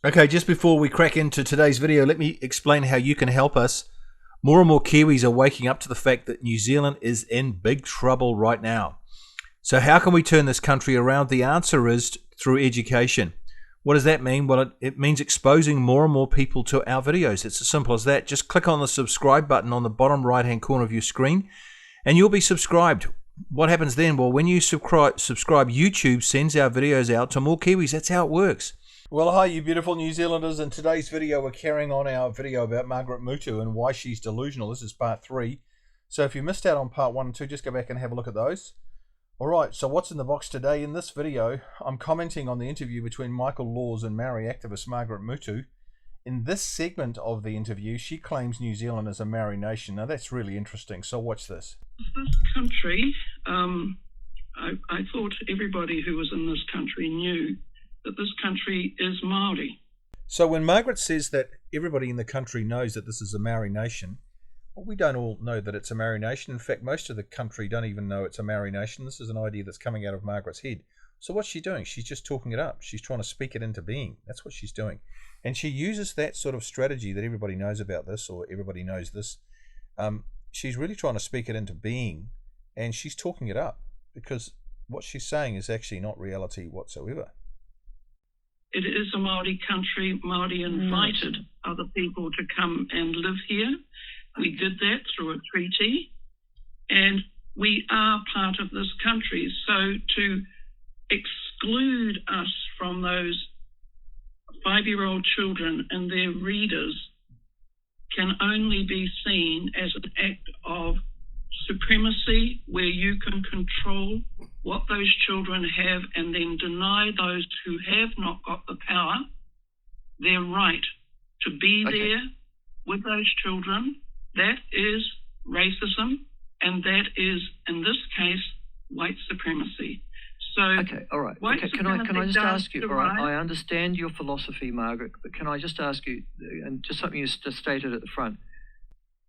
Okay, just before we crack into today's video, let me explain how you can help us. More and more Kiwis are waking up to the fact that New Zealand is in big trouble right now. So how can we turn this country around? The answer is through education. What does that mean? Well, it means exposing more and more people to our videos. It's as simple as that. Just click on the subscribe button on the bottom right-hand corner of your screen, and you'll be subscribed. What happens then? Well, when you subscribe, YouTube sends our videos out to more Kiwis. That's how it works. Well, hi, you beautiful New Zealanders. In today's video, we're carrying on our video about Margaret Mutu and why she's delusional. This is part 3. So if you missed out on part 1 and 2, just go back and have a look at those. Alright, so what's in the box today? In this video, I'm commenting on the interview between Michael Laws and Maori activist Margaret Mutu. In this segment of the interview, she claims New Zealand is a Maori nation. Now that's really interesting, so watch this. This country, I thought everybody who was in this country knew that this country is Maori. So when Margaret says that everybody in the country knows that this is a Maori nation, well, we don't all know that it's a Maori nation. In fact, most of the country don't even know it's a Maori nation. This is an idea that's coming out of Margaret's head. So what's she doing? She's just talking it up. She's trying to speak it into being. That's what she's doing. And she uses that sort of strategy that everybody knows about this, or everybody knows this. She's really trying to speak it into being, and she's talking it up, because what she's saying is actually not reality whatsoever. It is a Maori country. Maori invited other people to come and live here. We did that through a treaty, and we are part of this country. So to exclude us from those 5-year-old children and their readers can only be seen as an act of supremacy, where you can control what those children have and then deny those who have not got the power their right to be there with those children. That is racism, and that is, in this case, white supremacy. So, all right. Can I just ask you? All right, I understand your philosophy, Margaret, but can I just ask you, and just something you just stated at the front,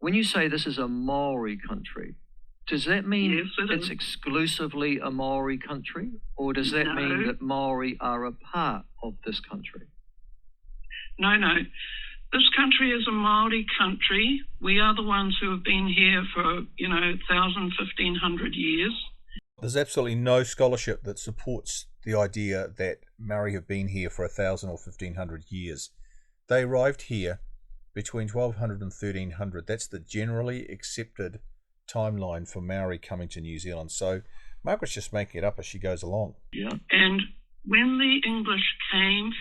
when you say this is a Maori country, does that mean it's exclusively a Maori country, or does that mean that Maori are a part of this country? No. This country is a Maori country. We are the ones who have been here for, 1,000, 1,500 years. There's absolutely no scholarship that supports the idea that Maori have been here for 1,000 or 1,500 years. They arrived here between 1,200 and 1,300. That's the generally accepted timeline for Maori coming to New Zealand. So Margaret's just making it up as she goes along. Yeah. And when the English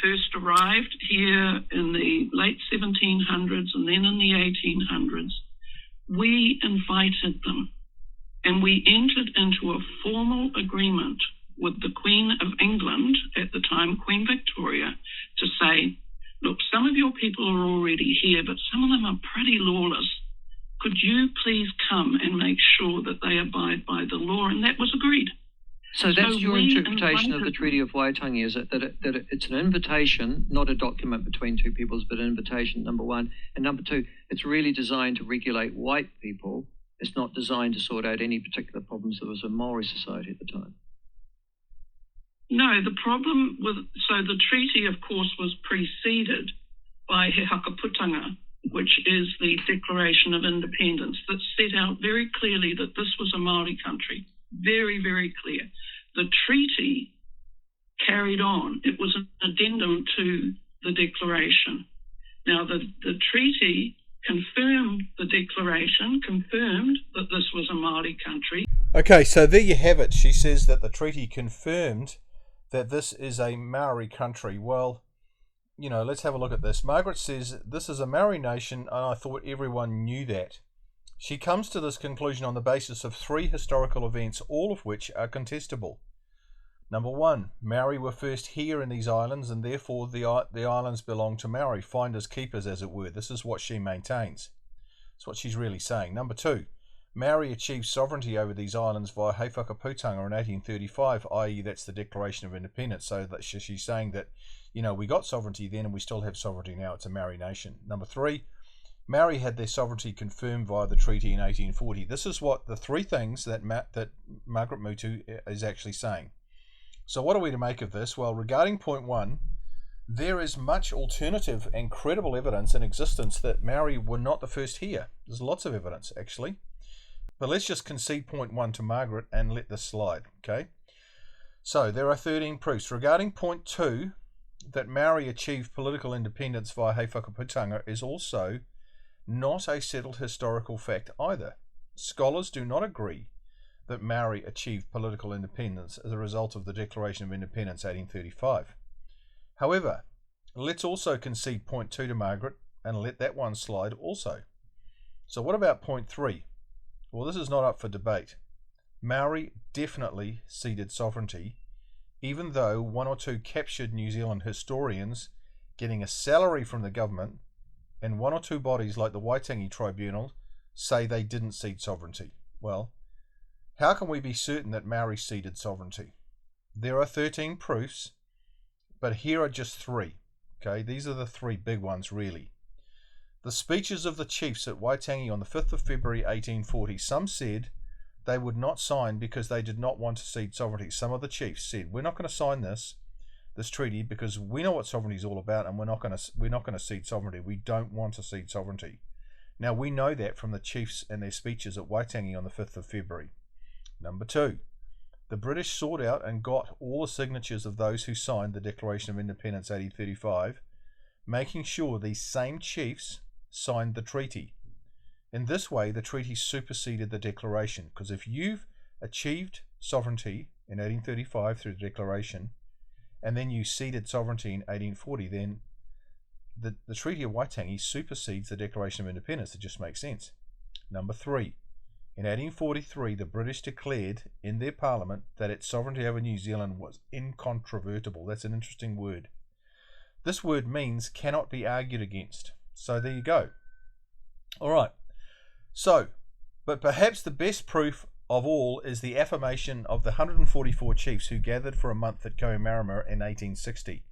first arrived here in the late 1700s and then in the 1800s, we invited them, and we entered into a formal agreement with the Queen of England at the time, Queen Victoria, to say, look, some of your people are already here, but some of them are pretty lawless. Could you please come and make sure that they abide by the law? And that was agreed. So that's your interpretation of the Treaty of Waitangi, is it? That it's an invitation, not a document between two peoples, but an invitation, number one. And number two, it's really designed to regulate white people. It's not designed to sort out any particular problems that was in Maori society at the time. No, the problem with... So the treaty, of course, was preceded by He Hakaputanga, which is the Declaration of Independence, that set out very clearly that this was a Maori country. Very, very clear. The treaty carried on. It was an addendum to the declaration. Now, the treaty confirmed the declaration, confirmed that this was a Maori country. Okay, so there you have it. She says that the treaty confirmed that this is a Maori country. Well, let's have a look at this. Margaret says this is a Maori nation, and I thought everyone knew that. She comes to this conclusion on the basis of 3 historical events, all of which are contestable. Number 1, Maori were first here in these islands, and therefore the islands belong to Maori, finders keepers as it were. This is what she maintains. That's what she's really saying. Number 2, Maori achieved sovereignty over these islands via He Whakaputanga in 1835, i.e. that's the Declaration of Independence. So that she's saying that, we got sovereignty then and we still have sovereignty now. It's a Maori nation. Number 3, Maori had their sovereignty confirmed via the treaty in 1840. This is what the 3 things that Margaret Mutu is actually saying. So what are we to make of this? Well, regarding point 1, there is much alternative and credible evidence in existence that Maori were not the first here. There's lots of evidence, actually. But let's just concede point 1 to Margaret and let this slide, okay? So there are 13 proofs. Regarding point 2, that Maori achieved political independence via hei whakaputanga is also not a settled historical fact either. Scholars do not agree that Maori achieved political independence as a result of the Declaration of Independence 1835. However, let's also concede point 2 to Margaret and let that one slide also. So what about point 3? Well, this is not up for debate. Maori definitely ceded sovereignty, even though one or two captured New Zealand historians getting a salary from the government and one or two bodies like the Waitangi Tribunal say they didn't cede sovereignty. Well, how can we be certain that Maori ceded sovereignty? There are 13 proofs, but here are just 3. Okay, these are the 3 big ones really. The speeches of the chiefs at Waitangi on the 5th of February 1840, some said they would not sign because they did not want to cede sovereignty. Some of the chiefs said, we're not going to sign this treaty because we know what sovereignty is all about, and we're not going to cede sovereignty. We don't want to cede sovereignty. Now we know that from the chiefs and their speeches at Waitangi on the 5th of February. Number 2, the British sought out and got all the signatures of those who signed the Declaration of Independence 1835, making sure these same chiefs signed the treaty. In this way, the treaty superseded the declaration, because if you've achieved sovereignty in 1835 through the declaration, and then you ceded sovereignty in 1840, then the Treaty of Waitangi supersedes the Declaration of Independence. It just makes sense. Number 3, in 1843, the British declared in their parliament that its sovereignty over New Zealand was incontrovertible. That's an interesting word. This word means cannot be argued against. So there you go. All right. So, but perhaps the best proof of all is the affirmation of the 144 chiefs who gathered for a month at KOHIMARAMA in 1860.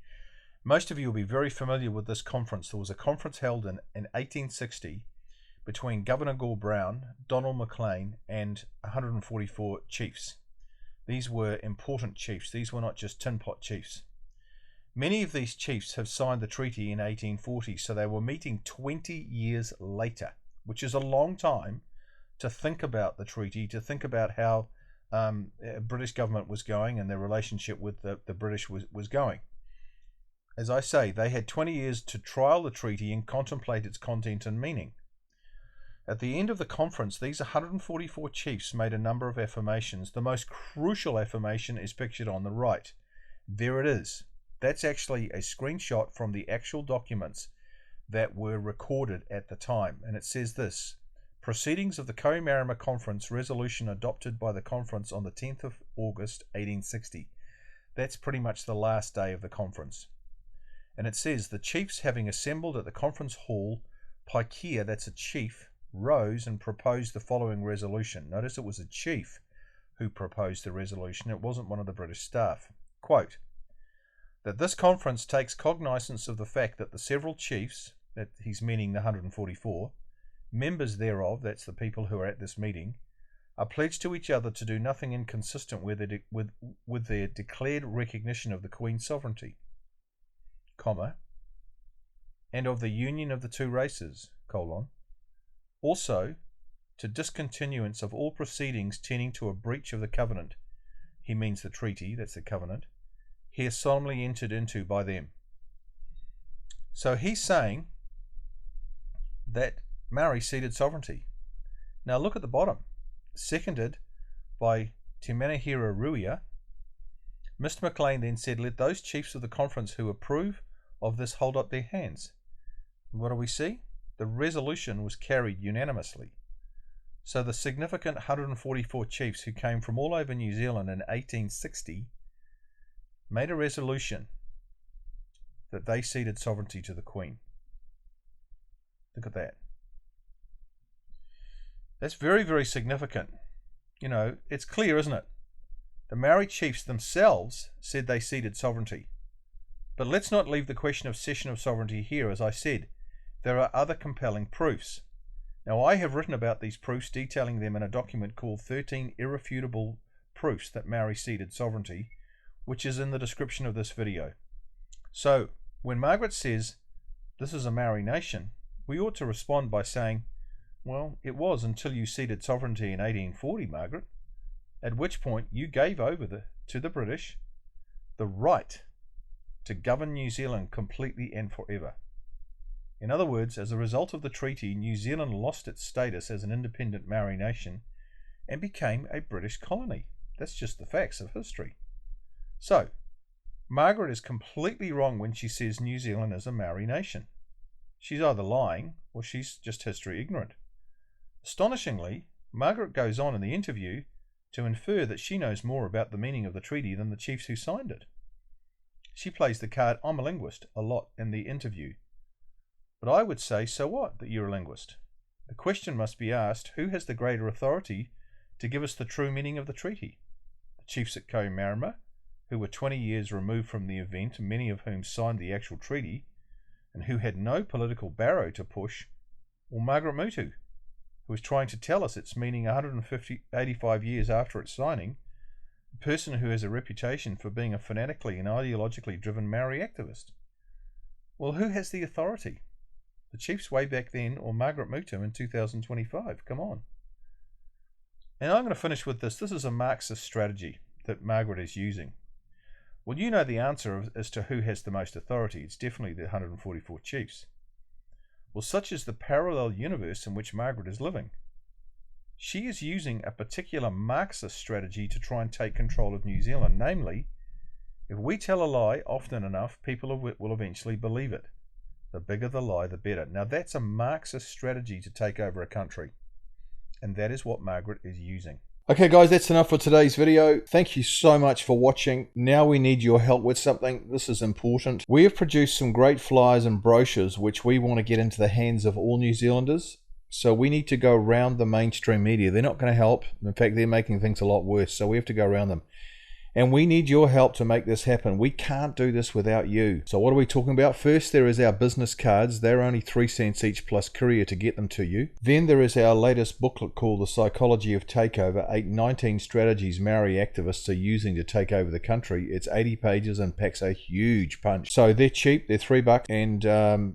Most of you will be very familiar with this conference. There was a conference held in 1860 between Governor Gore Brown, Donald Maclean, and 144 chiefs. These were important chiefs. These were not just tin pot chiefs. Many of these chiefs have signed the treaty in 1840, so they were meeting 20 years later, which is a long time to think about the treaty, to think about how British government was going and their relationship with the British was going. As I say, they had 20 years to trial the treaty and contemplate its content and meaning. At the end of the conference, these 144 chiefs made a number of affirmations. The most crucial affirmation is pictured on the right. There it is. That's actually a screenshot from the actual documents that were recorded at the time. And it says this: Proceedings of the KOHIMARAMA Conference, resolution adopted by the conference on the 10th of August 1860. That's pretty much the last day of the conference. And it says, the chiefs having assembled at the conference hall, Paikea, that's a chief, rose and proposed the following resolution. Notice it was a chief who proposed the resolution. It wasn't one of the British staff. Quote, that this conference takes cognizance of the fact that the several chiefs, that he's meaning the 144, members thereof, that's the people who are at this meeting, are pledged to each other to do nothing inconsistent with their declared recognition of the Queen's sovereignty, comma, and of the union of the two races, colon, also to discontinuance of all proceedings tending to a breach of the covenant, he means the treaty, that's the covenant, here solemnly entered into by them. So he's saying that Maori ceded sovereignty. Now look at the bottom. Seconded by Te Manahira Ruia, Mr. Maclean then said, let those chiefs of the conference who approve of this hold up their hands. And what do we see? The resolution was carried unanimously. So the significant 144 chiefs who came from all over New Zealand in 1860 made a resolution that they ceded sovereignty to the Queen. Look at that. That's very, very significant. You know, it's clear, isn't it? The Maori chiefs themselves said they ceded sovereignty. But let's not leave the question of cession of sovereignty here. As I said, there are other compelling proofs. Now, I have written about these proofs, detailing them in a document called 13 Irrefutable Proofs that Maori Ceded Sovereignty, which is in the description of this video. So, When Margaret says, "This is a Maori nation," we ought to respond by saying, "Well, it was until you ceded sovereignty in 1840, Margaret, at which point you gave over to the British the right to govern New Zealand completely and forever." In other words, as a result of the treaty, New Zealand lost its status as an independent Maori nation and became a British colony. That's just the facts of history. So, Margaret is completely wrong when she says New Zealand is a Maori nation. She's either lying or she's just history ignorant. Astonishingly, Margaret goes on in the interview to infer that she knows more about the meaning of the treaty than the chiefs who signed it. She plays the card "I'm a linguist" a lot in the interview. But I would say, so what that you're a linguist? The question must be asked, who has the greater authority to give us the true meaning of the treaty? The chiefs at KOHIMARAMA, who were 20 years removed from the event, many of whom signed the actual treaty, and who had no political barrow to push, or Margaret Mutu, who was trying to tell us its meaning 85 years after its signing, a person who has a reputation for being a fanatically and ideologically driven Maori activist? Well, who has the authority? The chiefs way back then, or Margaret Mutu in 2025? Come on. And I'm going to finish with this. This is a Marxist strategy that Margaret is using. Well, you know the answer as to who has the most authority. It's definitely the 144 chiefs. Well, such is the parallel universe in which Margaret is living. She is using a particular Marxist strategy to try and take control of New Zealand. Namely, if we tell a lie often enough, people will eventually believe it. The bigger the lie, the better. Now, that's a Marxist strategy to take over a country. And that is what Margaret is using. Okay guys, that's enough for today's video. Thank you so much for watching. Now we need your help with something. This is important. We have produced some great flyers and brochures which we want to get into the hands of all New Zealanders. So we need to go around the mainstream media. They're not going to help. In fact, they're making things a lot worse. So we have to go around them. And we need your help to make this happen. We can't do this without you. So what are we talking about? First, there is our business cards. They're only 3 cents each plus courier to get them to you. Then there is our latest booklet called The Psychology of Takeover, 19 strategies Maori activists are using to take over the country. It's 80 pages and packs a huge punch. So they're cheap, they're $3, and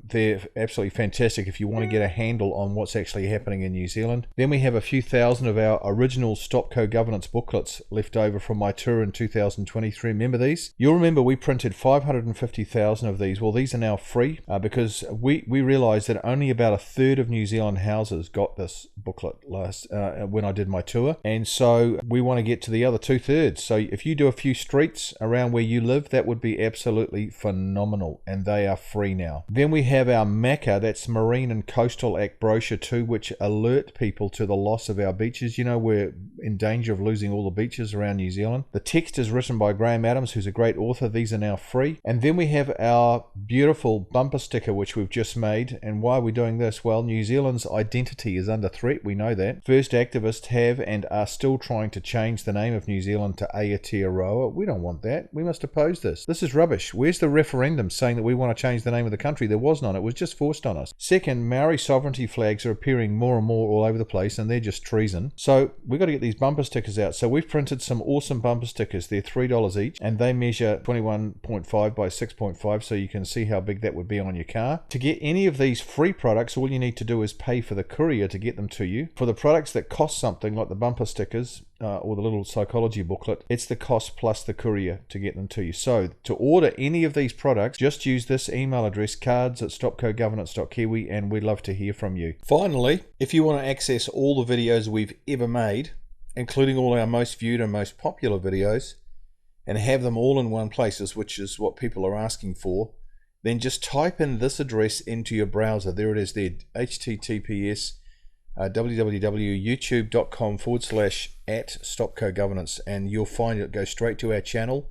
they're absolutely fantastic if you want to get a handle on what's actually happening in New Zealand. Then we have a few thousand of our original Stop Co-Governance booklets left over from my tour in 2023. Remember these? You'll remember we printed 550,000 of these. Well, these are now free because we realized that only about a third of New Zealand houses got this booklet last when I did my tour, and so we want to get to the other 2/3. So if you do a few streets around where you live, that would be absolutely phenomenal, and they are free now. Then we have our MACA, that's Marine and Coastal Act brochure 2, which alert people to the loss of our beaches. You know, we're in danger of losing all the beaches around New Zealand. The text is written by Graham Adams, who's a great author. These are now free. And then we have our beautiful bumper sticker, which we've just made. And why are we doing this? Well, New Zealand's identity is under threat. We know that. First activists have and are still trying to change the name of New Zealand to Aotearoa. We don't want that. We must oppose this. This is rubbish. Where's the referendum saying that we want to change the name of the country? There was none. It was just forced on us. Second, Maori sovereignty flags are appearing more and more all over the place, and they're just treason. So we've got to get these bumper stickers out. So we've printed some awesome bumper stickers. They're $3 each, and they measure 21.5 by 6.5, so you can see how big that would be on your car. To get any of these free products, all you need to do is pay for the courier to get them to you. For the products that cost something, like the bumper stickers or the little psychology booklet, it's the cost plus the courier to get them to you. So to order any of these products, just use this email address, cards@stopcogovernance.kiwi, and we'd love to hear from you. Finally, if you want to access all the videos we've ever made, including all our most viewed and most popular videos, and have them all in one place, which is what people are asking for, then just type in this address into your browser. There it is there, https www.youtube.com/@stopcogovernance, and you'll find it goes straight to our channel.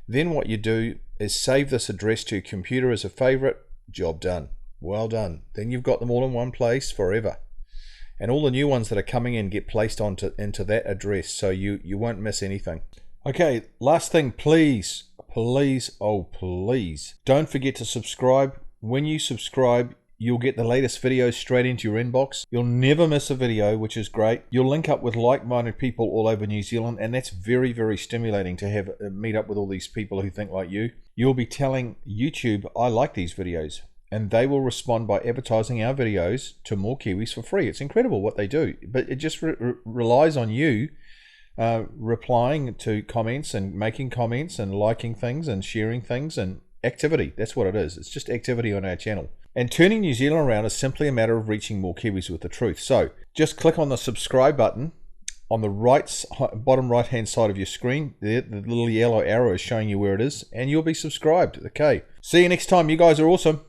Then what you do is save this address to your computer as a favorite. Job done. Well done. Then you've got them all in one place forever. And all the new ones that are coming in get placed into that address, so you won't miss anything. Okay, last thing, please, oh please, don't forget to subscribe. When you subscribe, You'll get the latest videos straight into your inbox. You'll never miss a video, which is great. You'll link up with like-minded people all over New Zealand, and that's very, very stimulating to have meet up with all these people who think like you. You'll be telling YouTube, I like these videos, and they will respond by advertising our videos to more Kiwis for free. It's incredible what they do, but it just relies on you replying to comments and making comments and liking things and sharing things and activity. That's what it is. It's just activity on our channel. And turning New Zealand around is simply a matter of reaching more Kiwis with the truth. So just click on the subscribe button on the bottom right hand side of your screen. The little yellow arrow is showing you where it is, and you'll be subscribed. Okay, see you next time. You guys are awesome.